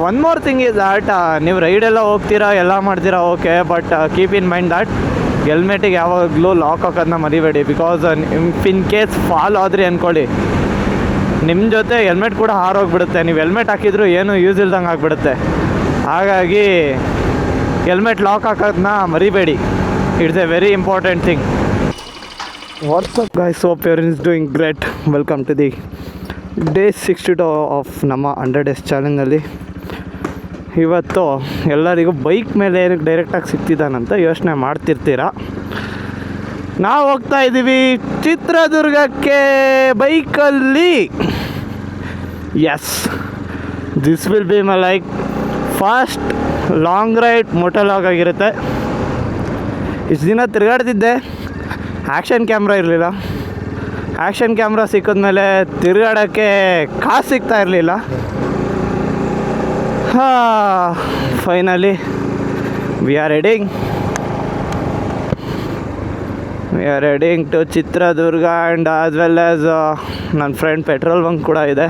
One more thing is that ನೀವು ರೈಡೆಲ್ಲ ಹೋಗ್ತೀರಾ ಎಲ್ಲ ಮಾಡ್ತೀರಾ okay, but keep in mind that ಹೆಲ್ಮೆಟಿಗೆ ಯಾವಾಗಲೂ ಲಾಕ್ ಹಾಕೋದನ್ನ ಮರಿಬೇಡಿ. ಬಿಕಾಸ್ ಇನ್ ಕೇಸ್ ಫಾಲ್ ಆದ್ರಿ ಅಂದ್ಕೊಳ್ಳಿ, ನಿಮ್ಮ ಜೊತೆ ಹೆಲ್ಮೆಟ್ ಕೂಡ ಹಾರೋಗ್ಬಿಡುತ್ತೆ. ನೀವು ಹೆಲ್ಮೆಟ್ ಹಾಕಿದ್ರು ಏನು ಯೂಸ್ ಇಲ್ದಂಗೆ ಆಗಿಬಿಡುತ್ತೆ. ಹಾಗಾಗಿ ಹೆಲ್ಮೆಟ್ ಲಾಕ್ ಹಾಕೋದನ್ನ ಮರಿಬೇಡಿ. It's a very important thing. What's up guys, hope everything is doing great. Welcome to the day 62 of ನಮ್ಮ 100 ಡೇಸ್ ಚಾಲೆಂಜಲ್ಲಿ. ಇವತ್ತು ಎಲ್ಲರಿಗೂ ಬೈಕ್ ಮೇಲೆ ಡೈರೆಕ್ಟಾಗಿ ಸಿಗ್ತಿದ್ದಾನಂತ ಯೋಚನೆ ಮಾಡ್ತಿರ್ತೀರ. ನಾವು ಹೋಗ್ತಾ ಇದ್ದೀವಿ ಚಿತ್ರದುರ್ಗಕ್ಕೆ ಬೈಕಲ್ಲಿ. Yes, this will be my like first long ride motovlog ಆಗಿರುತ್ತೆ. ಇಷ್ಟು ದಿನ ತಿರುಗಾಡ್ತಿದ್ದೆ, ಆ್ಯಕ್ಷನ್ ಕ್ಯಾಮ್ರಾ ಇರಲಿಲ್ಲ. ಆ್ಯಕ್ಷನ್ ಕ್ಯಾಮ್ರಾ ಸಿಕ್ಕಿದ್ಮೇಲೆ ತಿರುಗಾಡೋಕ್ಕೆ ಕಾಸು ಸಿಗ್ತಾ ಇರಲಿಲ್ಲ. Finally we are heading to Chitradurga and as well as ನನ್ನ ಫ್ರೆಂಡ್ ಪೆಟ್ರೋಲ್ ಬಂಕ್ ಕೂಡ ಇದೆ.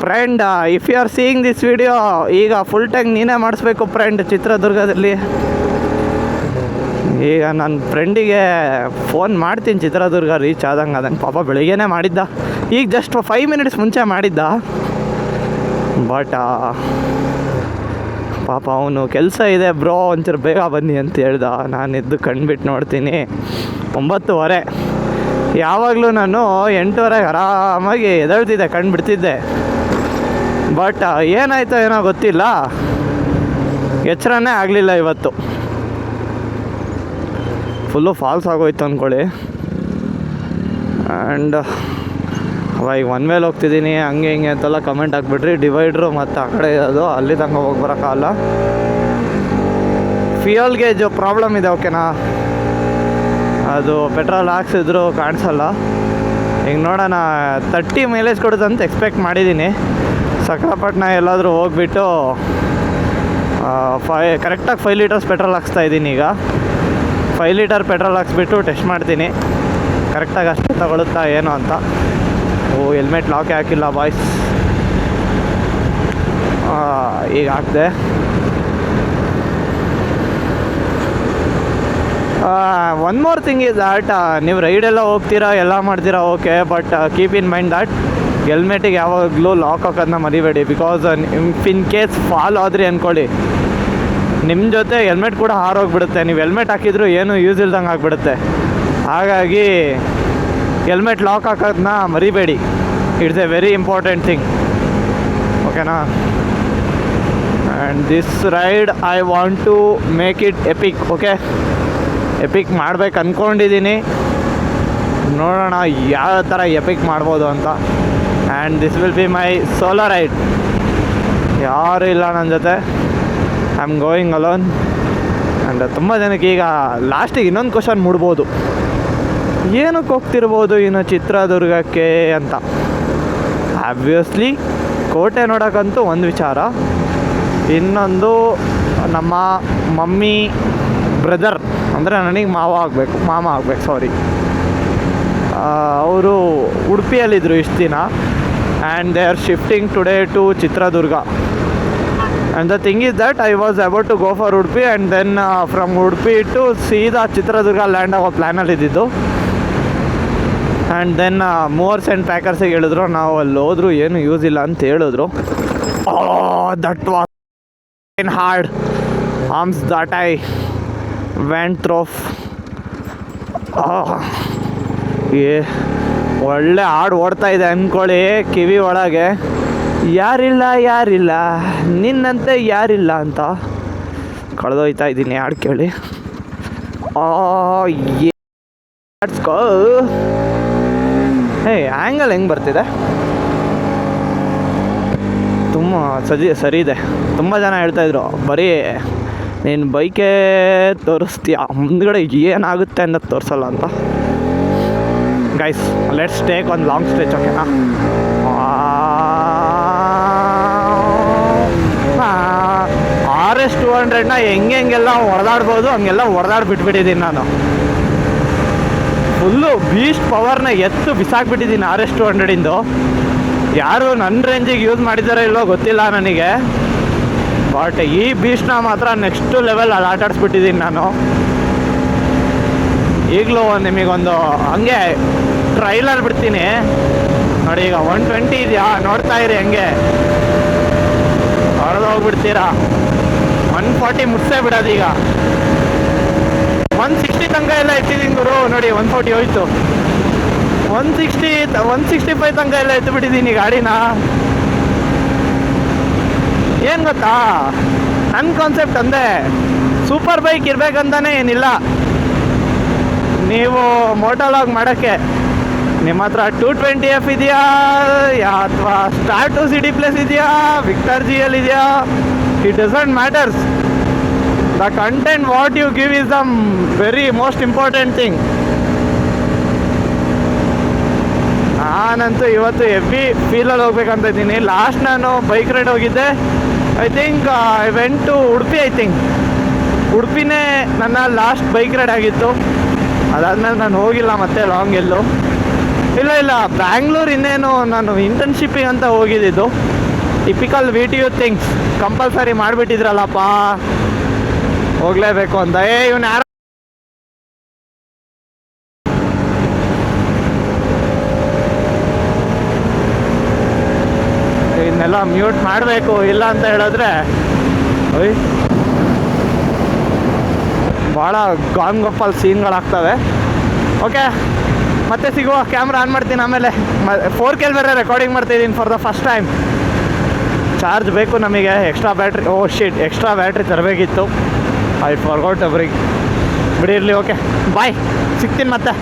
Friend, if you are seeing this video, ಈಗ ಫುಲ್ ಟ್ಯಾಂಕ್ ನೀನೇ ಮಾಡಿಸ್ಬೇಕು ಫ್ರೆಂಡ್ ಚಿತ್ರದುರ್ಗದಲ್ಲಿ. ಈಗ ನನ್ನ ಫ್ರೆಂಡಿಗೆ ಫೋನ್ ಮಾಡ್ತೀನಿ ಚಿತ್ರದುರ್ಗ ರೀಚ್ ಆದಂಗೆ. ಪಾಪ ಬೆಳಿಗ್ಗೆನೇ ಮಾಡಿದ್ದ, ಈಗ ಜಸ್ಟ್ 5 ಮಿನಿಟ್ಸ್ ಮುಂಚೆ ಮಾಡಿದ್ದ. ಬಟ್ ಪಾಪ ಅವನು ಕೆಲಸ ಇದೆ ಬ್ರೋ, ಒಂಚೂರು ಬೇಗ ಬನ್ನಿ ಅಂತ ಹೇಳ್ದ. ನಾನು ಎದ್ದು ಕಂಡುಬಿಟ್ಟು ನೋಡ್ತೀನಿ 9:15. ಯಾವಾಗಲೂ ನಾನು 8:30 ಆರಾಮಾಗಿ ಎದ್ದೇಳ್ತಿದ್ದೆ, ಕಂಡುಬಿಡ್ತಿದ್ದೆ. ಬಟ್ ಏನಾಯ್ತೋ ಏನೋ ಗೊತ್ತಿಲ್ಲ, ಎಚ್ಚರನೇ ಆಗಲಿಲ್ಲ. ಇವತ್ತು ಫುಲ್ಲು ಫಾಲ್ಸ್ ಆಗೋಯ್ತು ಅಂದ್ಕೊಳ್ಳಿ. ಆ್ಯಂಡ್ ಅವಾಗ ಒನ್ ವೇಲ್ ಹೋಗ್ತಿದ್ದೀನಿ ಹಂಗೆ ಹಿಂಗೆ ಅಂತೆಲ್ಲ ಕಮೆಂಟ್ ಹಾಕ್ಬಿಟ್ರಿ. ಡಿವೈಡ್ರು ಮತ್ತು ಆ ಕಡೆ ಇರೋದು, ಅಲ್ಲಿ ತನಕ ಹೋಗಿ ಬರೋಕ್ಕಲ್ಲ. ಫ್ಯೂಯಲ್ ಗೇಜ್ ಪ್ರಾಬ್ಲಮ್ ಇದೆ, ಓಕೆನಾ? ಅದು ಪೆಟ್ರೋಲ್ ಹಾಕ್ಸಿದ್ರು ಕಾಣಿಸಲ್ಲ. ಈಗ ನೋಡೋಣ, 30 ಮೈಲೇಜ್ ಕೊಡೋದಂತ ಎಕ್ಸ್ಪೆಕ್ಟ್ ಮಾಡಿದ್ದೀನಿ. ಸಕ್ರಪಟ್ಟಣ ಎಲ್ಲಾದರೂ ಹೋಗ್ಬಿಟ್ಟು ಕರೆಕ್ಟಾಗಿ 5 ಲೀಟರ್ಸ್ ಪೆಟ್ರೋಲ್ ಹಾಕ್ಸ್ತಾಯಿದ್ದೀನಿ. ಈಗ 5 ಲೀಟರ್ ಪೆಟ್ರೋಲ್ ಹಾಕ್ಸ್ಬಿಟ್ಟು ಟೆಸ್ಟ್ ಮಾಡ್ತೀನಿ ಕರೆಕ್ಟಾಗಿ ಅಷ್ಟು ತಗೊಳುತ್ತಾ ಏನು ಅಂತ. ಹೆಲ್ಮೆಟ್ ಲಾಕೆ ಹಾಕಿಲ್ಲ ಬಾಯ್ಸ್. ಈಗ ಹಾಕಿದೆ. One more thing is that ನೀವು ರೈಡೆಲ್ಲ ಹೋಗ್ತೀರಾ ಎಲ್ಲ ಮಾಡ್ತೀರಾ okay, but keep in mind that ಹೆಲ್ಮೆಟಿಗೆ ಯಾವಾಗಲೂ ಲಾಕ್ ಹಾಕೋದನ್ನ ಮರಿಬೇಡಿ. ಬಿಕಾಸ್ ಇನ್ ಕೇಸ್ ಫಾಲ್ ಆದ್ರಿ ಅಂದ್ಕೊಳ್ಳಿ, ನಿಮ್ಮ ಜೊತೆ ಹೆಲ್ಮೆಟ್ ಕೂಡ ಹಾರೋಗ್ಬಿಡುತ್ತೆ. ನೀವು ಹೆಲ್ಮೆಟ್ ಹಾಕಿದ್ರು ಏನು ಯೂಸ್ ಇಲ್ದಂಗೆ ಆಗಿಬಿಡುತ್ತೆ. ಹಾಗಾಗಿ ಹೆಲ್ಮೆಟ್ ಲಾಕ್ ಹಾಕೋದನ್ನ ಮರಿಬೇಡಿ. It's a very important thing, ಓಕೆನಾ? And this ride I want to make it epic. Okay, epic ಮಾಡ್ಬೇಕು ಅಂದ್ಕೊಂಡಿದ್ದೀನಿ. ನೋಡೋಣ ಯಾವ ಥರ ಎಪಿಕ್ ಮಾಡ್ಬೋದು ಅಂತ. And this will be my solo ride. ಯಾರೂ ಇಲ್ಲ ನನ್ನ ಜೊತೆ, I am going alone. And ತುಂಬ ಜನಕ್ಕೆ ಈಗ ಲಾಸ್ಟಿಗೆ ಇನ್ನೊಂದು ಕ್ವಶನ್ ಮೂಡ್ಬೋದು, ಏನಕ್ಕೆ ಹೋಗ್ತಿರ್ಬೋದು ಇನ್ನು ಚಿತ್ರದುರ್ಗಕ್ಕೆ ಅಂತ. ಆಬ್ವಿಯಸ್ಲಿ ಕೋಟೆ ನೋಡೋಕ್ಕಂತೂ ಒಂದು ವಿಚಾರ, ಇನ್ನೊಂದು ನಮ್ಮ ಮಮ್ಮಿ ಬ್ರದರ್, ಅಂದರೆ ನನಗೆ ಮಾಮ ಆಗಬೇಕು ಸಾರಿ, ಅವರು ಉಡುಪಿಯಲ್ಲಿದ್ದರು ಇಷ್ಟು ದಿನ. And they are shifting today to Chitradurga. And the thing is that I was about to go for Udupi, and then from Udupi to ಸೀದಾ ಚಿತ್ರದುರ್ಗ ಲ್ಯಾಂಡ್ ಆಗೋ ಪ್ಲ್ಯಾನಲ್ಲಿ ಇದ್ದಿದ್ದು. ಆ್ಯಂಡ್ ದೆನ್ ಮೂವರ್ಸ್ ಆ್ಯಂಡ್ ಪ್ಯಾಕರ್ಸಿಗೆ ಹೇಳಿದ್ರು, ನಾವು ಅಲ್ಲಿ ಹೋದ್ರು ಏನು ಯೂಸ್ ಇಲ್ಲ ಅಂತ ಹೇಳಿದ್ರು. That was in hard arms that I went through. ಒಳ್ಳೆ ಹಾಡು ಓಡ್ತಾ ಇದೆ ಅಂದ್ಕೊಳ್ಳಿ ಕಿವಿ ಒಳಗೆ. ಯಾರಿಲ್ಲ ನಿನ್ನಂತೆ ಯಾರಿಲ್ಲ ಅಂತ ಕಳೆದೋಯ್ತಾ ಇದ್ದೀನಿ ಹಾಡು ಕೇಳಿ. ಆ್ಯಂಗಲ್ ಹೆಂಗೆ ಬರ್ತಿದೆ, ತುಂಬ ಸರಿ ಇದೆ. ತುಂಬ ಜನ ಹೇಳ್ತಾಯಿದ್ರು ಬರೀ ನೀನು ಬೈಕೇ ತೋರಿಸ್ತೀಯ, ಮುಂದ್ಗಡೆ ಏನಾಗುತ್ತೆ ಅನ್ನೋದು ತೋರಿಸಲ್ಲ ಅಂತ. ಗೈಸ್, ಲೆಟ್ಸ್ ಟೇಕ್ ಒಂದು ಲಾಂಗ್ ಸ್ಟ್ರೆಚ್, ಓಕೆನಾ? RS 200ನ ಹೆಂಗೆಲ್ಲ ಹೊಡೆದಾಡ್ಬೋದು ಹಂಗೆಲ್ಲ ಹೊಡೆದಾಡ್ಬಿಟ್ಬಿಟ್ಟಿದ್ದೀನಿ ನಾನು. ಫುಲ್ಲು ಬೀಸ್ಟ್ ಪವರ್ನ ಎತ್ತು ಬಿಸಾಕ್ಬಿಟ್ಟಿದ್ದೀನಿ RS 200ಇಂದು. ಯಾರು ನನ್ನ ರೇಂಜಿಗೆ ಯೂಸ್ ಮಾಡಿದಾರೋ ಇಲ್ಲೋ ಗೊತ್ತಿಲ್ಲ ನನಗೆ, ಬಟ್ ಈ ಬೀಚ್ನ ಮಾತ್ರ ನೆಕ್ಸ್ಟ್ ಲೆವೆಲ್ ಅಲ್ಲಿ ಆಟಾಡಿಸ್ಬಿಟ್ಟಿದ್ದೀನಿ ನಾನು. ಈಗಲೂ ನಿಮಗೊಂದು ಹಂಗೆ ಟ್ರೈಲರ್ ಬಿಡ್ತೀನಿ ನೋಡಿ. ಈಗ 120 ಇದೆಯಾ, ನೋಡ್ತಾ ಇರಿ ಹಂಗೆ ಹೊರದೋಗ್ಬಿಡ್ತೀರಾ. 140 ಮುಟ್ಸೇ ಬಿಡೋದು. ಈಗ 160 ತನಕ ಎಲ್ಲ ಎತ್ತಿದ್ದೀನಿ ಗುರು ನೋಡಿ. 140 ಹೋಯ್ತು, 165 ತನಕ ಎಲ್ಲ ಎತ್ತು ಬಿಟ್ಟಿದ್ದೀನಿ ಗಾಡಿನ. ಏನು ಗೊತ್ತಾ, ನನ್ನ ಕಾನ್ಸೆಪ್ಟ್ ಅಂದೆ ಸೂಪರ್ ಬೈಕ್ ಇರಬೇಕಂತಾನೆ ಏನಿಲ್ಲ. ನೀವು ಮೋಟೋಲಾಗ್ ಮಾಡೋಕ್ಕೆ ನಿಮ್ಮ ಹತ್ರ 220F ಇದೆಯಾ ಅಥವಾ ಸ್ಟಾರ್ 2CD+ ಇದೆಯಾ, ವಿಕ್ಟರ್ GL ಇದೆಯಾ, it doesn't matters. The content what you give is the very most important thing. ನಾನಂತೂ ಇವತ್ತು ಹೆವಿ ಫೀಲಲ್ಲಿ ಹೋಗ್ಬೇಕಂತ ಇದ್ದೀನಿ. ಲಾಸ್ಟ್ ನಾನು ಬೈಕ್ ರೈಡ್ ಹೋಗಿದ್ದೆ, I think I went to Udupi. ಉಡುಪಿನೇ ನನ್ನ ಲಾಸ್ಟ್ ಬೈಕ್ ರೈಡ್ ಆಗಿತ್ತು. ಅದಾದಮೇಲೆ ನಾನು ಹೋಗಿಲ್ಲ ಮತ್ತೆ ಲಾಂಗ್ ಎಲ್ಲೂ. ಇಲ್ಲ ಬ್ಯಾಂಗ್ಳೂರು ಇನ್ನೇನು ನಾನು ಇಂಟರ್ನ್ಶಿಪ್ಪಿಗೆ ಅಂತ ಹೋಗಿದ್ದು. ಟಿಪಿಕಲ್ VTU ಥಿಂಗ್ಸ್ ಕಂಪಲ್ಸರಿ ಮಾಡಿಬಿಟ್ಟಿದ್ರಲ್ಲಪ್ಪ, ಹೋಗಲೇಬೇಕು ಅಂತ. ಇವನು ಯಾರು ಇದನ್ನೆಲ್ಲ ಮ್ಯೂಟ್ ಮಾಡಬೇಕು, ಇಲ್ಲ ಅಂತ ಹೇಳಿದ್ರೆ ಭಾಳ ಗಾನ್ಗೊಪ್ಪಲ್ ಸೀನ್ಗಳಾಗ್ತವೆ. ಓಕೆ, ಮತ್ತೆ ಸಿಗುವ. ಕ್ಯಾಮ್ರಾ ಆನ್ ಮಾಡ್ತೀನಿ ಆಮೇಲೆ. 4K ಬೇರೆ ರೆಕಾರ್ಡಿಂಗ್ ಮಾಡ್ತಾಯಿದ್ದೀನಿ for the first time. Charge ಬೇಕು ನಮಗೆ, ಎಕ್ಸ್ಟ್ರಾ ಬ್ಯಾಟ್ರಿ. ಎಕ್ಸ್ಟ್ರಾ ಬ್ಯಾಟ್ರಿ ತರಬೇಕಿತ್ತು. I forgot to bring. ಬಿಡಿರಲಿ. ಓಕೆ, ಬಾಯ್, ಸಿಗ್ತೀನಿ ಮತ್ತೆ.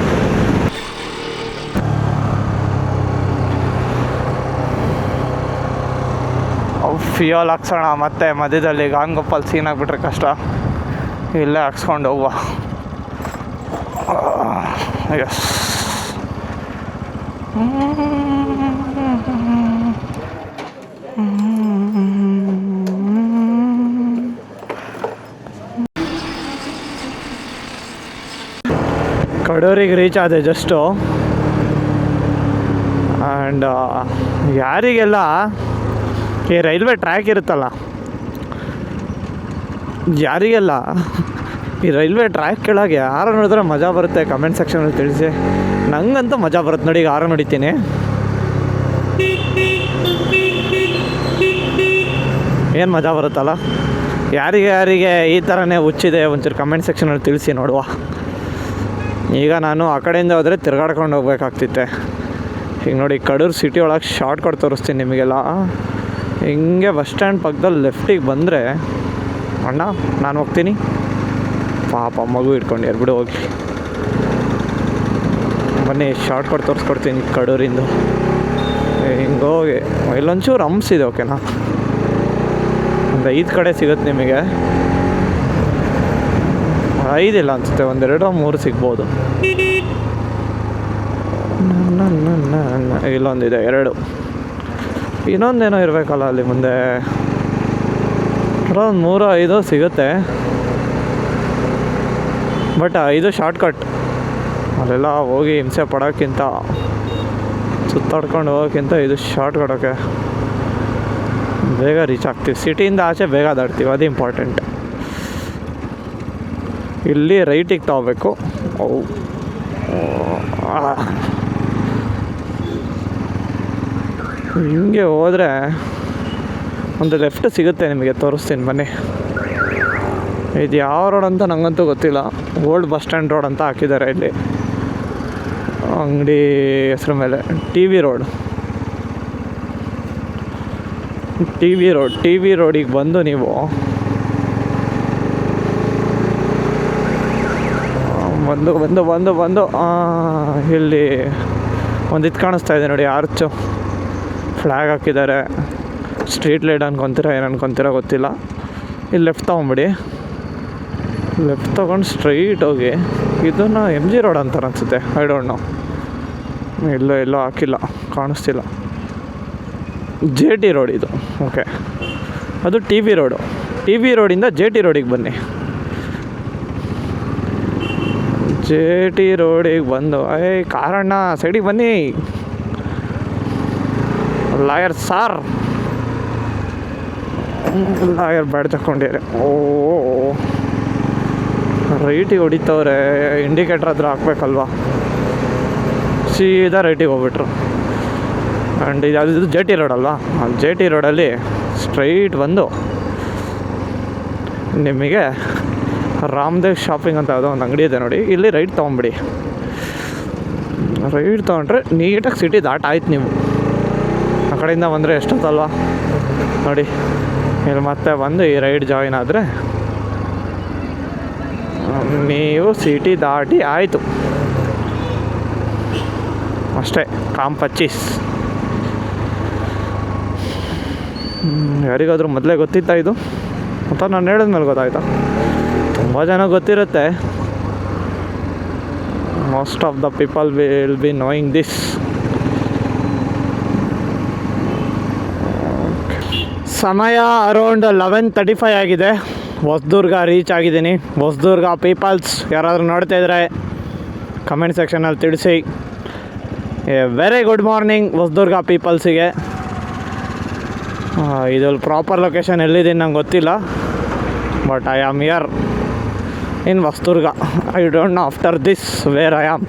ಫ್ಯೂಯಲ್ ಹಾಕ್ಸೋಣ ಮತ್ತೆ. ಮಧ್ಯದಲ್ಲಿ ಗಾನ್ಗೊಪ್ಪಲ್ ಸೀನ್ ಆಗಿಬಿಟ್ರೆ ಕಷ್ಟ. ಇಲ್ಲೇ ಹಾಕ್ಸ್ಕೊಂಡು ಹೋಗುವ. ಎಸ್, ಕಡೂರಿಗೆ ರೀಚ್ ಆದೆ ಜಸ್ಟು. ಆ್ಯಂಡ್ ಯಾರಿಗೆಲ್ಲ ಈ ರೈಲ್ವೆ ಟ್ರ್ಯಾಕ್ ಇರುತ್ತಲ್ಲ, ಯಾರಿಗೆಲ್ಲ ಈ ರೈಲ್ವೆ ಟ್ರ್ಯಾಕ್ ಕೆಳಗೆ ಯಾರು ನೋಡಿದ್ರೆ ಮಜಾ ಬರುತ್ತೆ ಕಮೆಂಟ್ ಸೆಕ್ಷನಲ್ಲಿ ತಿಳಿಸಿ. ನಂಗಂತೂ ಮಜಾ ಬರುತ್ತೆ ನೋಡಿ. ಈಗ ಆರು ನೋಡಿತೀನಿ. ಏನು ಮಜಾ ಬರುತ್ತಲ್ಲ. ಯಾರಿಗೆ ಈ ಥರನೇ ಹುಚ್ಚಿದೆ ಒಂಚೂರು ಕಮೆಂಟ್ ಸೆಕ್ಷನಲ್ಲಿ ತಿಳಿಸಿ ನೋಡುವ. ಈಗ ನಾನು ಆ ಕಡೆಯಿಂದ ಹೋದರೆ ತಿರ್ಗಾಡ್ಕೊಂಡು ಹೋಗ್ಬೇಕಾಗ್ತಿತ್ತೆ. ಈಗ ನೋಡಿ, ಕಡೂರು ಸಿಟಿ ಒಳಗೆ ಶಾರ್ಟ್ ಕಟ್ ತೋರಿಸ್ತೀನಿ ನಿಮಗೆಲ್ಲ. ಹಿಂಗೆ ಬಸ್ ಸ್ಟ್ಯಾಂಡ್ ಪಕ್ಕದಲ್ಲಿ ಲೆಫ್ಟಿಗೆ ಬಂದರೆ, ಅಣ್ಣ ನಾನು ಹೋಗ್ತೀನಿ, ಪಾಪ ಮಗು ಇಟ್ಕೊಂಡು ಬಿಡು ಹೋಗಿ. ಬನ್ನಿ, ಶಾರ್ಟ್ ಕಟ್ ತೋರಿಸ್ಕೊಡ್ತೀನಿ ಕಡೂರಿಂದ. ಹಿಂಗೋಗಿ ಇಲ್ಲೊಂಚೂರು ಹಂಪ್ಸ್ ಇದೆ. ಓಕೆನಾ, ಒಂದು 5 ಕಡೆ ಸಿಗುತ್ತೆ ನಿಮಗೆ. 5 ಇಲ್ಲ ಅನಿಸುತ್ತೆ, 1, 2, 3 ಸಿಗ್ಬೋದು. ಇಲ್ಲೊಂದಿದೆ 2. ಇನ್ನೊಂದೇನೋ ಇರಬೇಕಲ್ಲ ಅಲ್ಲಿ ಮುಂದೆ. ಒಂದು 3, 5 ಸಿಗುತ್ತೆ. ಬಟ್ ಇದು ಶಾರ್ಟ್ ಕಟ್. ಅಲ್ಲೆಲ್ಲ ಹೋಗಿ ಹಿಂಸೆ ಪಡೋಕ್ಕಿಂತ, ಸುತ್ತಾಡ್ಕೊಂಡು ಹೋಗೋಕ್ಕಿಂತ ಇದು ಶಾರ್ಟ್ ಕಟ್. ಓಕೆ, ಬೇಗ ರೀಚ್ ಆಗ್ತೀವಿ. ಸಿಟಿಯಿಂದ ಆಚೆ ಬೇಗ ದಾಟ್ತೀವಿ, ಅದು ಇಂಪಾರ್ಟೆಂಟ್. ಇಲ್ಲಿ ರೈಟಿಗೆ ತಗೋಬೇಕು. ಹಿಂಗೆ ಹೋದರೆ ಒಂದು ಲೆಫ್ಟ್ ಸಿಗುತ್ತೆ ನಿಮಗೆ, ತೋರಿಸ್ತೀನಿ ಬನ್ನಿ. ಇದು ಯಾವ ರೋಡ್ ಅಂತ ನನಗಂತೂ ಗೊತ್ತಿಲ್ಲ. ಓಲ್ಡ್ ಬಸ್ ಸ್ಟ್ಯಾಂಡ್ ರೋಡ್ ಅಂತ ಹಾಕಿದ್ದಾರೆ ಇಲ್ಲಿ ಅಂಗಡಿ ಹೆಸರು ಮೇಲೆ. TV road. ಟಿ ವಿ ರೋಡಿಗೆ ಬಂದು ನೀವು ಬಂದು ಇಲ್ಲಿ ಒಂದು ಇದು ಕಾಣಿಸ್ತಾ ಇದೆ ನೋಡಿ, ಆರ್ಚು ಫ್ಲ್ಯಾಗ್ ಹಾಕಿದ್ದಾರೆ. ಸ್ಟ್ರೀಟ್ ಲೈಟ್ ಅನ್ಕೊತೀರಾ ಏನು ಅನ್ಕೊತೀರಾ ಗೊತ್ತಿಲ್ಲ. ಇಲ್ಲಿ ಲೆಫ್ಟ್ ತೊಗೊಂಬಿಡಿ. ಲೆಫ್ಟ್ ತೊಗೊಂಡು ಸ್ಟ್ರೈಟ್ ಹೋಗಿ. ಇದನ್ನು MG ರೋಡ್ ಅಂತಾರೆ ಅನಿಸುತ್ತೆ, ಐ ಡೋಂಟ್ ನೋ. ಎಲ್ಲೋ ಹಾಕಿಲ್ಲ, ಕಾಣಿಸ್ತಿಲ್ಲ. JT ರೋಡ್ ಇದು. ಓಕೆ, ಅದು TV ರೋಡು. TV ರೋಡಿಂದ JT ರೋಡಿಗೆ ಬನ್ನಿ. JT ರೋಡಿಗೆ ಬಂದು ಕಾರಣ್ಣ ಸೈಡಿಗೆ ಬನ್ನಿ. ಲಾಯರ್ ಸಾರ್, ಲಾಯರ್ ಬ್ಯಾಡ್ ತಗೊಂಡಿರಿ. ಓ ರೈಟಿಗೆ ಹೊಡಿತವ್ರೆ, ಇಂಡಿಕೇಟ್ರ್ ಹತ್ರ ಹಾಕ್ಬೇಕಲ್ವಾ, ಸೀದಾ ರೈಟಿಗೆ ಹೋಗ್ಬಿಟ್ರು. ಆ್ಯಂಡ್ ಇದು ಜೆ ಟಿ ರೋಡ್ ಅಲ್ವಾ, ಜೆ ಟಿ ರೋಡಲ್ಲಿ ಸ್ಟ್ರೈಟ್ ಬಂದು ನಿಮಗೆ ರಾಮದೇವ್ ಶಾಪಿಂಗ್ ಅಂತ ಯಾವುದೋ ಒಂದು ಅಂಗಡಿ ಇದೆ ನೋಡಿ, ಇಲ್ಲಿ ರೈಟ್ ತೊಗೊಂಬಿಡಿ. ರೈಟ್ ತೊಗೊಂಡ್ರೆ ನೀಟಾಗಿ ಸಿಟಿ ದಾಟಾಯ್ತು ನೀವು. ಆ ಕಡೆಯಿಂದ ಬಂದರೆ ಎಷ್ಟೊತ್ತಲ್ವಾ ನೋಡಿ, ಇಲ್ಲಿ ಮತ್ತೆ ಬಂದು ಈ ರೈಡ್ ಜಾಯಿನ್ ಆದರೆ ನೀವು ಸಿಟಿ ದಾಟಿ ಆಯಿತು ಅಷ್ಟೇ. ಕಾಮ್ 25. ಯಾರಿಗಾದರೂ ಮೊದಲೇ ಗೊತ್ತಿತ್ತಾ ಇದು, ಅಥವಾ ನಾನು ಹೇಳಿದ್ಮೇಲೆ ಗೊತ್ತಾಯ್ತಾ? ತುಂಬ ಜನ ಗೊತ್ತಿರುತ್ತೆ. Most of the people will be knowing this. ಸಮಯ ಅರೌಂಡ್ 11:35 ಆಗಿದೆ. ಹೊಸದುರ್ಗ ರೀಚ್ ಆಗಿದ್ದೀನಿ. ಹೊಸದುರ್ಗ ಪೀಪಲ್ಸ್ ಯಾರಾದರೂ ನೋಡ್ತಾ ಇದ್ರೆ ಕಮೆಂಟ್ ಸೆಕ್ಷನಲ್ಲಿ ತಿಳಿಸಿ. ವೆರಿ ಗುಡ್ ಮಾರ್ನಿಂಗ್ ಹೊಸದುರ್ಗ ಪೀಪಲ್ಸಿಗೆ. ಇದು ಪ್ರಾಪರ್ ಲೊಕೇಶನ್ ಎಲ್ಲಿದ್ದೀನಿ ನಂಗೆ ಗೊತ್ತಿಲ್ಲ, but I am here in Hosadurga. I don't know after this where I am.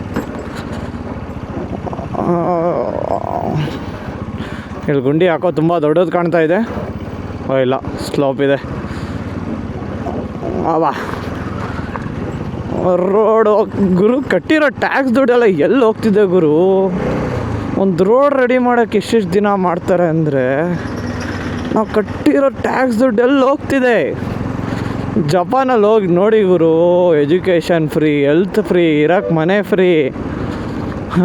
ಇಲ್ಲಿ ಗುಂಡಿ ಹಾಕೋ ತುಂಬ ದೊಡ್ಡದು ಕಾಣ್ತಾ ಇದೆ. ಇಲ್ಲ, ಸ್ಲೋಪ್ ಇದೆ. ಅವಾ ರೋಡು ಗುರು, ಕಟ್ಟಿರೋ ಟ್ಯಾಕ್ಸ್ ದುಡ್ಡೆಲ್ಲ ಎಲ್ಲಿ ಹೋಗ್ತಿದೆ ಗುರು? ಒಂದು ರೋಡ್ ರೆಡಿ ಮಾಡೋಕ್ಕೆ ಎಷ್ಟೆಷ್ಟು ದಿನ ಮಾಡ್ತಾರೆ ಅಂದರೆ, ನಾವು ಕಟ್ಟಿರೋ ಟ್ಯಾಕ್ಸ್ ದುಡ್ಡು ಎಲ್ಲಿ ಹೋಗ್ತಿದೆ? ಜಪಾನಲ್ಲಿ ಹೋಗಿ ನೋಡಿ ಗುರು, ಎಜುಕೇಷನ್ ಫ್ರೀ, ಹೆಲ್ತ್ ಫ್ರೀ, ಇರೋಕ್ಕೆ ಮನೆ ಫ್ರೀ.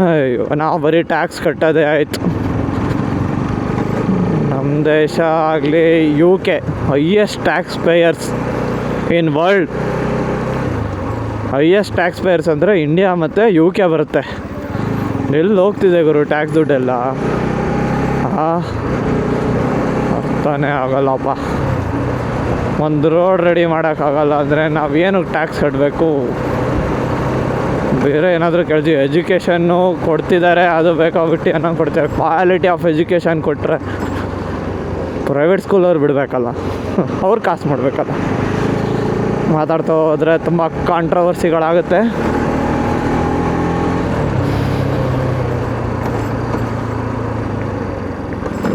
ಅಯ್ಯೋ, ನಾವು ಬರೀ ಟ್ಯಾಕ್ಸ್ ಕಟ್ಟೋದೇ ಆಯಿತು. ನಮ್ಮ ದೇಶ ಆಗಲಿ, UK highest tax payers in world. Highest tax payers ಅಂದರೆ ಇಂಡಿಯಾ ಮತ್ತು UK ಬರುತ್ತೆ. ಎಲ್ಲಿ ಹೋಗ್ತಿದೆ ಗುರು ಟ್ಯಾಕ್ಸ್ ದುಡ್ಡೆಲ್ಲ? ಅರ್ಥನೇ ಆಗೋಲ್ಲಪ್ಪ. ಒಂದು ರೋಡ್ ರೆಡಿ ಮಾಡೋಕ್ಕಾಗಲ್ಲ ಅಂದರೆ ನಾವೇನು ಟ್ಯಾಕ್ಸ್ ಕಟ್ಟಬೇಕು? ಬೇರೆ ಏನಾದರೂ ಕೇಳ್ತೀವಿ. ಎಜುಕೇಷನ್ನು ಕೊಡ್ತಿದ್ದಾರೆ, ಅದು ಬೇಕಾಗ್ಬಿಟ್ಟು ಅನ್ನೋ ಕೊಡ್ತಾರೆ. ಕ್ವಾಲಿಟಿ ಆಫ್ ಎಜುಕೇಷನ್ ಕೊಟ್ಟರೆ ಪ್ರೈವೇಟ್ ಸ್ಕೂಲವ್ರು ಬಿಡಬೇಕಲ್ಲ, ಅವ್ರು ಕಾಸು ಮಾಡಬೇಕಲ್ಲ. ಮಾತಾಡ್ತಾ ಹೋದರೆ ತುಂಬ ಕಾಂಟ್ರವರ್ಸಿಗಳಾಗುತ್ತೆ.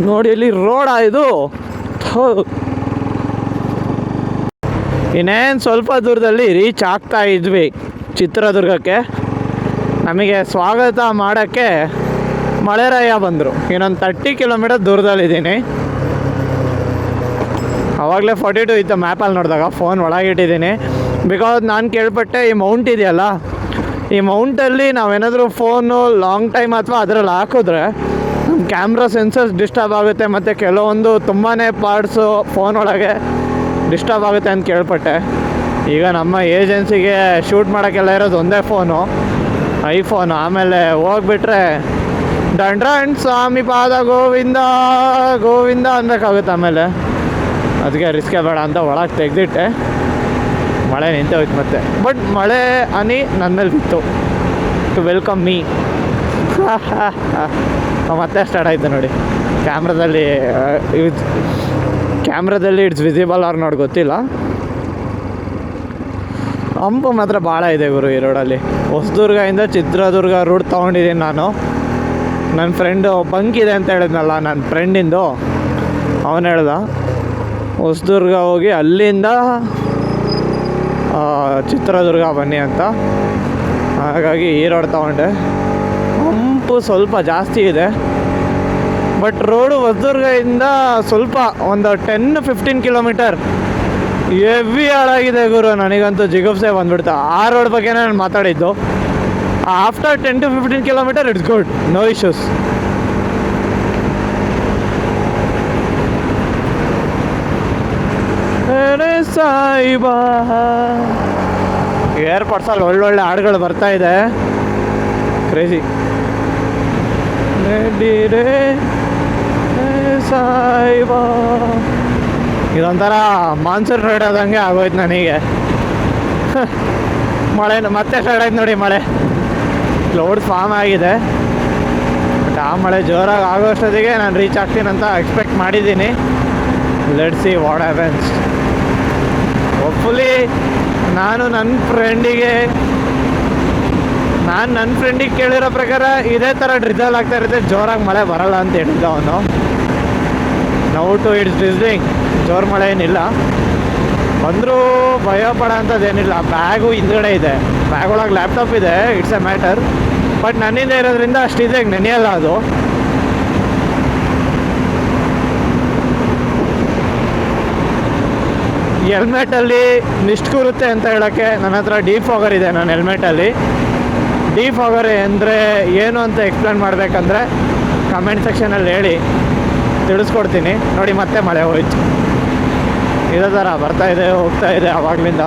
ನೋಡಿ ಇಲ್ಲಿ ರೋಡಾ ಇದು? ಇನ್ನೇನು ಸ್ವಲ್ಪ ದೂರದಲ್ಲಿ ರೀಚ್ ಆಗ್ತಾ ಇದ್ವಿ ಚಿತ್ರದುರ್ಗಕ್ಕೆ. ನಮಗೆ ಸ್ವಾಗತ ಮಾಡೋಕ್ಕೆ ಮಳೆರಾಯ ಬಂದರು. ಇನ್ನೊಂದು 30 ಕಿಲೋಮೀಟರ್ ದೂರದಲ್ಲಿದ್ದೀನಿ. ಆವಾಗಲೇ 42 ಇತ್ತು ಮ್ಯಾಪಲ್ಲಿ ನೋಡಿದಾಗ. ಫೋನ್ ಒಳಗಿಟ್ಟಿದ್ದೀನಿ. ಬಿಕಾಸ್ ನಾನು ಕೇಳ್ಪಟ್ಟೆ ಈ ಮೌಂಟ್ ಇದೆಯಲ್ಲ, ಈ ಮೌಂಟಲ್ಲಿ ನಾವೇನಾದರೂ ಫೋನು ಲಾಂಗ್ ಟೈಮ್ ಅಥವಾ ಅದರಲ್ಲಿ ಹಾಕಿದ್ರೆ ನಮ್ಮ ಕ್ಯಾಮ್ರಾ ಸೆನ್ಸರ್ಸ್ ಡಿಸ್ಟರ್ಬ್ ಆಗುತ್ತೆ, ಮತ್ತು ಕೆಲವೊಂದು ತುಂಬಾ ಪಾರ್ಟ್ಸು ಫೋನ್ ಒಳಗೆ ಡಿಸ್ಟರ್ಬ್ ಆಗುತ್ತೆ ಅಂತ ಕೇಳ್ಪಟ್ಟೆ. ಈಗ ನಮ್ಮ ಏಜೆನ್ಸಿಗೆ ಶೂಟ್ ಮಾಡೋಕ್ಕೆಲ್ಲ ಇರೋದು ಒಂದೇ ಫೋನು, ಐಫೋನು. ಆಮೇಲೆ ಹೋಗ್ಬಿಟ್ರೆ ದಂಡ್ರಂಡ್ ಸ್ವಾಮಿ ಪಾದ ಗೋವಿಂದ ಗೋವಿಂದ ಅನ್ಬೇಕಾಗುತ್ತೆ. ಆಮೇಲೆ ಅದಕ್ಕೆ ರಿಸ್ಕೇ ಬೇಡ ಅಂತ ಒಳಗೆ ತೆಗೆದಿಟ್ಟೆ. ಮಳೆ ನಿಂತೆ ಹೋಯ್ತು ಮತ್ತೆ. ಬಟ್ ಮಳೆ ಹನಿ ನನ್ನ ಮೇಲೆ ಬಿತ್ತು ಟು ವೆಲ್ಕಮ್ ಮೀ. ಮತ್ತೆ ಸ್ಟಾರ್ಟ್ ಆಯಿತು ನೋಡಿ. ಕ್ಯಾಮ್ರಾದಲ್ಲಿ ಇಟ್ಸ್ ವಿಸಿಬಲ್ ಆರ್ ನೋಡಿ ಗೊತ್ತಿಲ್ಲ. ಹಂಪು ಮಾತ್ರ ಭಾಳ ಇದೆ ಗುರು ಈ ರೋಡಲ್ಲಿ. ಹೊಸದುರ್ಗದಿಂದ ಚಿತ್ರದುರ್ಗ ರೂಟ್ ತೊಗೊಂಡಿದ್ದೀನಿ ನಾನು. ನನ್ನ ಫ್ರೆಂಡು ಬಂಕ್ ಇದೆ ಅಂತ ಹೇಳಿದ್ನಲ್ಲ, ನನ್ನ ಫ್ರೆಂಡಿಂದು, ಅವನು ಹೇಳ್ದ ಹೊಸದುರ್ಗ ಹೋಗಿ ಅಲ್ಲಿಂದ ಚಿತ್ರದುರ್ಗ ಬನ್ನಿ ಅಂತ. ಹಾಗಾಗಿ ಈ ರೋಡ್ ತೊಗೊಂಡೆ. ಹಂಪು ಸ್ವಲ್ಪ ಜಾಸ್ತಿ ಇದೆ, ಬಟ್ ರೋಡು ಹೊಸದುರ್ಗದಿಂದ ಸ್ವಲ್ಪ ಒಂದು 10-15 ಕಿಲೋಮೀಟರ್ ಹೆವಿ ಹಾಳಾಗಿದೆ ಗುರು. ನನಗಂತೂ ಜಿಗುಪ್ಸೆ ಬಂದುಬಿಡ್ತಾ. ಆ ರೋಡ್ ಬಗ್ಗೆ ನಾನು ಮಾತಾಡಿದ್ದು. After 10-15 kilometre it's good, no issues. ಸಾಯಿಬಾ ಏರ್ಪೋರ್ಟ್ಸಲ್ಲಿ ಒಳ್ಳೊಳ್ಳೆ ಹಾಡುಗಳು ಬರ್ತಾ ಇದೆ. ಕ್ರೇಜಿ. ಸಾಯಿಬಾ ಇದೊಂಥರ ಮಾನ್ಸೂನ್ ರೈಡ್ ಆದಂಗೆ ಆಗೋಯ್ತು ನನಗೆ. ಮಳೆ ಮತ್ತೆ ಸ್ಟಾರ್ಟ್ ಆಯ್ತು ನೋಡಿ. ಮಳೆ ಕ್ಲೌಡ್ ಫಾರ್ಮ್ ಆಗಿದೆ, ಆ ಮಳೆ ಜೋರಾಗಿ ಆಗೋಷ್ಟೊತ್ತಿಗೆ ನಾನು ರೀಚ್ ಆಗ್ತೀನಿ ಅಂತ ಎಕ್ಸ್ಪೆಕ್ಟ್ ಮಾಡಿದ್ದೀನಿ. Let's see what happens. Hopefully ನಾನು ನನ್ನ ಫ್ರೆಂಡಿಗೆ ಕೇಳಿರೋ ಪ್ರಕಾರ ಇದೇ ಥರ ಡ್ರಿಸಲ್ ಆಗ್ತಾ ಇರುತ್ತೆ, ಜೋರಾಗಿ ಮಳೆ ಬರಲ್ಲ ಅಂತ ಹೇಳಿದ್ದ ಅವನು. ನೌ ಟು ಇಟ್ಸ್ ಡ್ರಿಸ್ಲಿಂಗ್, ಜೋರು ಮಳೆ ಏನಿಲ್ಲ, ಬಂದರೂ ಭಯ ಪಡೋ ಅಂಥದ್ದೇನಿಲ್ಲ. ಬ್ಯಾಗು ಹಿಂದ್ಗಡೆ ಇದೆ, ಬ್ಯಾಗ್ ಒಳಗೆ ಲ್ಯಾಪ್ಟಾಪ್ ಇದೆ, ಇಟ್ಸ್ ಎ ಮ್ಯಾಟರ್. ಬಟ್ ನನ್ನಿಂದ ಇರೋದ್ರಿಂದ ಅಷ್ಟು ಈಸಿಯಾಗಿ ನೆನೆಯಲ್ಲ ಅದು. ಹೆಲ್ಮೆಟಲ್ಲಿ ಮಿಸ್ಟ್ ಕೂರುತ್ತೆ ಅಂತ ಹೇಳೋಕ್ಕೆ ನನ್ನ ಹತ್ರ ಡಿಫಾಗರ್ ಇದೆ. ನನ್ನ ಹೆಲ್ಮೆಟಲ್ಲಿ ಡಿಫಾಗರ್ ಅಂದರೆ ಏನು ಅಂತ ಎಕ್ಸ್ಪ್ಲೇನ್ ಮಾಡಬೇಕಂದ್ರೆ ಕಮೆಂಟ್ ಸೆಕ್ಷನಲ್ಲಿ ಹೇಳಿ, ತಿಳಿಸ್ಕೊಡ್ತೀನಿ. ನೋಡಿ ಮತ್ತೆ ಮಳೆ ಹೋಯ್ತು, ಇದೇ ಥರ ಬರ್ತಾಯಿದೆ ಹೋಗ್ತಾ ಇದೆ ಆವಾಗಲಿಂದ.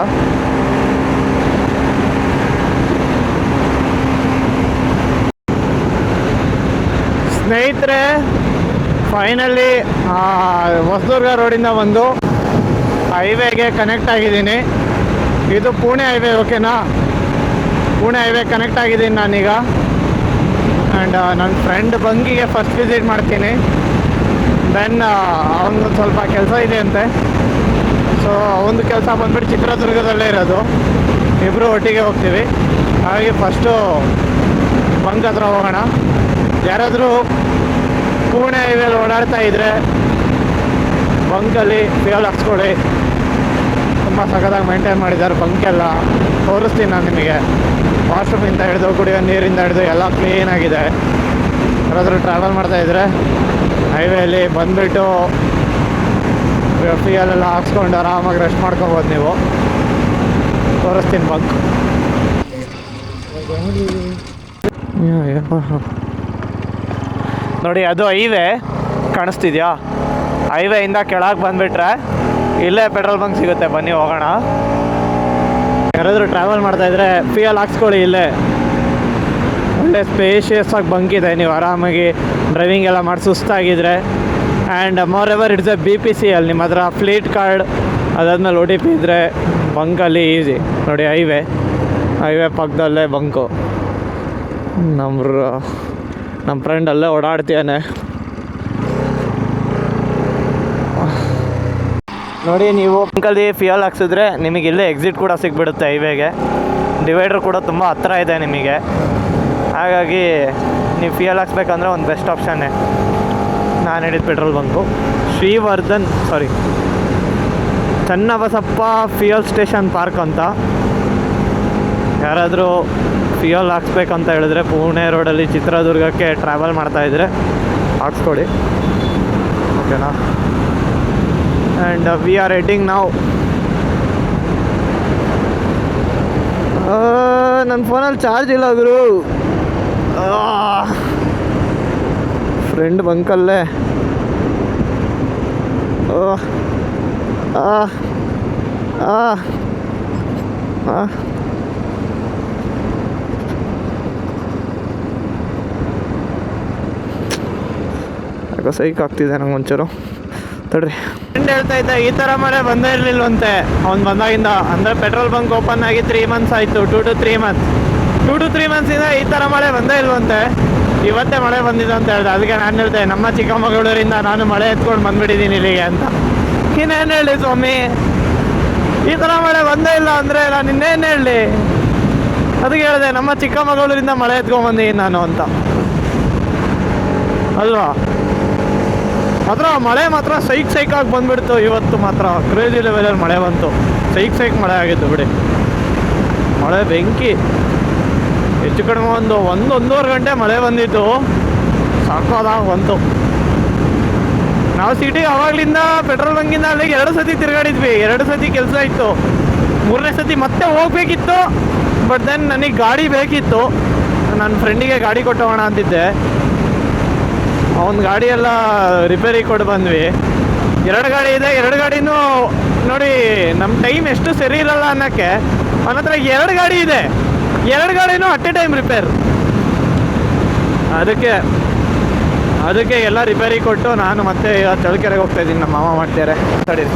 ಸ್ನೇಹಿತರೆ, ಫೈನಲಿ ಹೊಸದುರ್ಗ ರೋಡಿಂದ ಬಂದು ಹೈವೇಗೆ ಕನೆಕ್ಟ್ ಆಗಿದ್ದೀನಿ. ಇದು ಪುಣೆ ಹೈವೇ, ಓಕೆನಾ? ಪುಣೆ ಹೈವೇ ಕನೆಕ್ಟ್ ಆಗಿದ್ದೀನಿ ನಾನೀಗ. ಆ್ಯಂಡ್ ನನ್ನ ಫ್ರೆಂಡ್ ಬಂಕಿಗೆ ಫಸ್ಟ್ ವಿಸಿಟ್ ಮಾಡ್ತೀನಿ. ದೆನ್ ಅವನಿಗೆ ಸ್ವಲ್ಪ ಕೆಲಸ ಇದೆ ಅಂತೆ, ಸೊ ಒಂದು ಕೆಲಸ ಬಂದುಬಿಟ್ಟು ಚಿತ್ರದುರ್ಗದಲ್ಲೇ ಇರೋದು. ಇಬ್ಬರು ಒಟ್ಟಿಗೆ ಹೋಗ್ತೀವಿ. ಹಾಗೆ ಫಸ್ಟು ಬಂಕ್ ಹತ್ರ ಹೋಗೋಣ. ಯಾರಾದರೂ ಪುಣೆ ಹೈವೇಲಿ ಓಡಾಡ್ತಾ ಇದ್ದರೆ ಬಂಕಲ್ಲಿ ಫ್ಯೂಯಲ್ ಹಾಕ್ಸ್ಕೊಳ್ಳಿ. ತುಂಬ ಸಖತ್ತಾಗಿ ಮೇಂಟೈನ್ ಮಾಡಿದ್ದಾರೆ ಬಂಕೆಲ್ಲ. ತೋರಿಸ್ತೀನಿ ನಾನು ನಿಮಗೆ. ವಾಶ್ರೂಮಿಂದ ಹಿಡಿದು ಕುಡಿಯೋ ನೀರಿಂದ ಹಿಡಿದು ಎಲ್ಲ ಕ್ಲೀನಾಗಿದೆ. ಯಾರಾದರೂ ಟ್ರಾವೆಲ್ ಮಾಡ್ತಾಯಿದ್ರೆ ಹೈವೇಲಿ ಬಂದುಬಿಟ್ಟು ಫ್ಯೂಯಲೆಲ್ಲ ಹಾಕ್ಸ್ಕೊಂಡು ಆರಾಮಾಗಿ ರೆಸ್ಟ್ ಮಾಡ್ಕೊಬೋದು ನೀವು. ತೋರಿಸ್ತೀನಿ ಬಂಕ್. ನೋಡಿ, ಅದು ಹೈವೇ ಕಾಣಿಸ್ತಿದ್ಯಾ? ಹೈವೇಯಿಂದ ಕೆಳಗೆ ಬಂದುಬಿಟ್ರೆ ಇಲ್ಲೇ ಪೆಟ್ರೋಲ್ ಬಂಕ್ ಸಿಗುತ್ತೆ. ಬನ್ನಿ ಹೋಗೋಣ. ಯಾರಾದರೂ ಟ್ರಾವೆಲ್ ಮಾಡ್ತಾಯಿದ್ರೆ ಫ್ಯೂಯಲ್ ಹಾಕ್ಸ್ಕೊಳ್ಳಿ. ಇಲ್ಲೇ ಒಳ್ಳೆ ಸ್ಪೇಷಿಯಸ್ ಆಗಿ ಬಂಕ್ ಇದೆ. ನೀವು ಆರಾಮಾಗಿ ಡ್ರೈವಿಂಗ್ ಎಲ್ಲ ಮಾಡಿ ಸುಸ್ತಾಗಿದ್ದರೆ. And moreover it's a BPC ಅಲ್ಲಿ ನಿಮ್ಮ ಹತ್ರ ಫ್ಲೀಟ್ ಕಾರ್ಡ್, ಅದಾದ್ಮೇಲೆ OTP ಇದ್ದರೆ ಬಂಕಲ್ಲಿ ಈಸಿ. ನೋಡಿ, ಹೈವೇ ಪಕ್ಕದಲ್ಲೇ ಬಂಕು. ನಮ್ಮ ಫ್ರೆಂಡ್ ಅಲ್ಲೇ ಓಡಾಡ್ತೀಯಾನೆ. ನೋಡಿ, ನೀವು ಬಂಕಲ್ಲಿ ಫ್ಯೂಯಲ್ ಹಾಕ್ಸಿದ್ರೆ ನಿಮಗೆ ಇಲ್ಲೇ ಎಕ್ಸಿಟ್ ಕೂಡ ಸಿಗ್ಬಿಡುತ್ತೆ ಹೈವೇಗೆ. ಡಿವೈಡರ್ ಕೂಡ ತುಂಬ ಹತ್ತಿರ ಇದೆ ನಿಮಗೆ. ಹಾಗಾಗಿ ನೀವು ಫ್ಯೂಯಲ್ ಹಾಕ್ಸ್ಬೇಕಂದ್ರೆ ಒಂದು ಬೆಸ್ಟ್ ಆಪ್ಷನ್ನೇ. ನಾನು ಹೇಳಿದ petrol bunk Channabasappa fuel station park ಅಂತ. ಯಾರಾದರೂ ಫ್ಯೂಯಲ್ ಹಾಕ್ಸ್ಬೇಕಂತ ಹೇಳಿದ್ರೆ ಪುಣೆ ರೋಡಲ್ಲಿ ಚಿತ್ರದುರ್ಗಕ್ಕೆ ಟ್ರಾವೆಲ್ ಮಾಡ್ತಾಯಿದ್ರೆ ಹಾಕ್ಸ್ಕೊಡಿ, ಓಕೆನಾ? And we are heading now. ನನ್ನ ಫೋನಲ್ಲಿ ಚಾರ್ಜ್ ಇಲ್ಲ ಗುರು. ಫ್ರೆಂಡ್ ಬಂಕಲ್ಲೇ. ಯಾಕೋ ಸೈಕ್ ಆಗ್ತಿದೆ ನಂಗೆ ಒಂಚೂರು. ತಡ್ರಿ. ಫ್ರೆಂಡ್ ಹೇಳ್ತಾ ಇದ್ದ ಈ ಥರ ಮಳೆ ಬಂದೇ ಇರಲಿಲ್ವಂತೆ ಅವ್ನು ಬಂದಾಗಿಂದ. ಅಂದರೆ ಪೆಟ್ರೋಲ್ ಬಂಕ್ ಓಪನ್ ಆಗಿ 3 months ಆಯಿತು. 2 to 3 months 2 to 3 months ಈ ಥರ ಮಳೆ ಬಂದೇ ಇಲ್ವಂತೆ. ಇವತ್ತೇ ಮಳೆ ಬಂದಿದೆ ಅಂತ ಹೇಳಿದೆ. ಅದಕ್ಕೆ ನಾನು ಹೇಳ್ದೆ, ನಮ್ಮ ಚಿಕ್ಕಮಗಳೂರಿಂದ ನಾನು ಮಳೆ ಎತ್ಕೊಂಡು ಬಂದುಬಿಟ್ಟಿದ್ದೀನಿ ಇಲ್ಲಿಗೆ ಅಂತ. ಇನ್ನೇನು ಹೇಳಿ ಸ್ವಾಮಿ, ಈ ಥರ ಮಳೆ ಬಂದೇ ಇಲ್ಲ ಅಂದರೆ ನಾನು ಇನ್ನೇನು ಹೇಳಲಿ? ಅದಕ್ಕೆ ಹೇಳಿದೆ, ನಮ್ಮ ಚಿಕ್ಕಮಗಳೂರಿಂದ ಮಳೆ ಎತ್ಕೊಂಡ್ಬಂದಿದ್ದೀನಿ ನಾನು ಅಂತ ಅಲ್ವಾ. ಮಾತ್ರ ಮಳೆ ಮಾತ್ರ ಸೈಕಾಗಿ ಬಂದುಬಿಡ್ತು ಇವತ್ತು. ಮಾತ್ರ ಕ್ರೇಜಿ ಲೆವೆಲಲ್ಲಿ ಮಳೆ ಬಂತು. ಸೈಕ್ ಮಳೆ ಆಗಿತ್ತು ಬಿಡಿ. ಮಳೆ ಬೆಂಕಿ. ಹೆಚ್ಚು ಕಡಿಮೆ ಒಂದೂವರೆ ಗಂಟೆ ಮಳೆ ಬಂದಿತ್ತು. ಸಾಕಾದಾಗ ಬಂತು. ನಾವು ಸಿಟಿಗೆ ಆವಾಗಲಿಂದ ಪೆಟ್ರೋಲ್ ಬಂಕಿಂದ ಅಲ್ಲಿಗೆ 2 ಸತಿ ತಿರುಗಾಡಿದ್ವಿ. 2 ಸತಿ ಕೆಲಸ ಇತ್ತು. 3ನೇ ಸತಿ ಮತ್ತೆ ಹೋಗ್ಬೇಕಿತ್ತು. ಬಟ್ ದೆನ್ ನನಗೆ ಗಾಡಿ ಬೇಕಿತ್ತು. ನನ್ನ ಫ್ರೆಂಡಿಗೆ ಗಾಡಿ ಕೊಟ್ಟೋಣ ಅಂತಿದ್ದೆ. ಅವನ ಗಾಡಿ ಎಲ್ಲ ರಿಪೇರಿ ಕೊಟ್ಟು ಬಂದ್ವಿ. 2 ಗಾಡಿ ಇದೆ. 2 ಗಾಡಿನೂ ನೋಡಿ, ನಮ್ಮ ಟೈಮ್ ಎಷ್ಟು ಸರಿ ಇರಲ್ಲ ಅನ್ನೋಕ್ಕೆ ಅವನ ಹತ್ರ 2 ಗಾಡಿ ಇದೆ. 2 ಗಾಡಿನೂ ಅಟ್ ಎ ಟೈಮ್ ರಿಪೇರ್. ಅದಕ್ಕೆ ಎಲ್ಲ ರಿಪೇರಿ ಕೊಟ್ಟು ನಾನು ಮತ್ತೆ ಚಳ್ಳಕೆರೆಗೆ ಹೋಗ್ತಾಯಿದ್ದೀನಿ. ನಮ್ಮ ಮಾವ ಮಾಡ್ತಾರೆ. ತಡೀರಿ.